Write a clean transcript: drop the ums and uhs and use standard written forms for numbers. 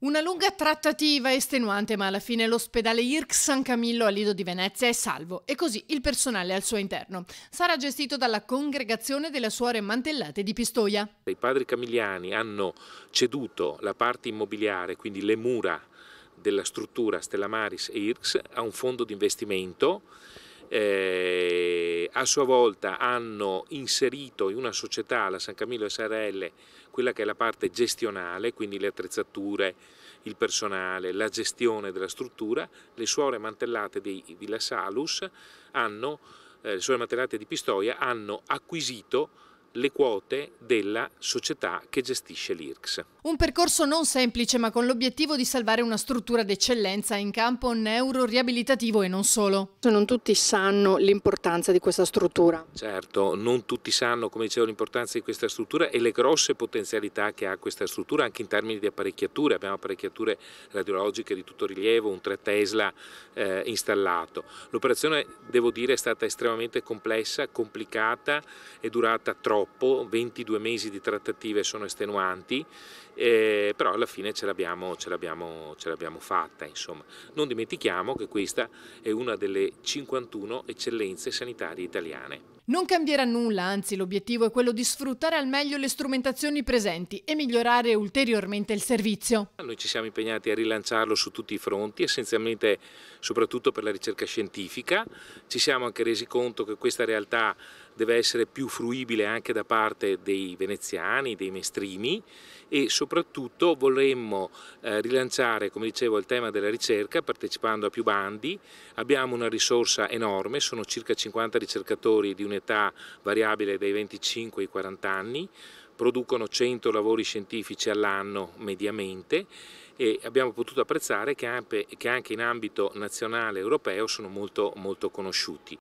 Una lunga trattativa estenuante, ma alla fine l'ospedale IRCS San Camillo a Lido di Venezia è salvo e così il personale al suo interno. Sarà gestito dalla Congregazione delle Suore Mantellate di Pistoia. I padri camilliani hanno ceduto la parte immobiliare, quindi le mura della struttura Stella Maris e IRCS, a un fondo di investimento. A sua volta hanno inserito in una società, la San Camillo SRL, quella che è la parte gestionale, quindi le attrezzature, il personale, la gestione della struttura. Le Suore Mantellate di Villa Salus le Suore Mantellate di Pistoia hanno acquisito le quote della società che gestisce l'IRCS. Un percorso non semplice, ma con l'obiettivo di salvare una struttura d'eccellenza in campo neuroriabilitativo e non solo. Non tutti sanno l'importanza di questa struttura. Certo, non tutti sanno, come dicevo, l'importanza di questa struttura e le grosse potenzialità che ha questa struttura anche in termini di apparecchiature. Abbiamo apparecchiature radiologiche di tutto rilievo, un 3 Tesla installato. L'operazione, devo dire, è stata estremamente complessa, complicata, è durata troppo. 22 mesi di trattative sono estenuanti, però alla fine ce l'abbiamo fatta. Insomma. Non dimentichiamo che questa è una delle 51 eccellenze sanitarie italiane. Non cambierà nulla, anzi l'obiettivo è quello di sfruttare al meglio le strumentazioni presenti e migliorare ulteriormente il servizio. Noi ci siamo impegnati a rilanciarlo su tutti i fronti, essenzialmente soprattutto per la ricerca scientifica. Ci siamo anche resi conto che questa realtà deve essere più fruibile anche da parte dei veneziani, dei mestrimi, e soprattutto vorremmo rilanciare, come dicevo, il tema della ricerca partecipando a più bandi. Abbiamo una risorsa enorme, sono circa 50 ricercatori di un'età variabile dai 25 ai 40 anni, producono 100 lavori scientifici all'anno mediamente, e abbiamo potuto apprezzare che anche in ambito nazionale e europeo sono molto conosciuti.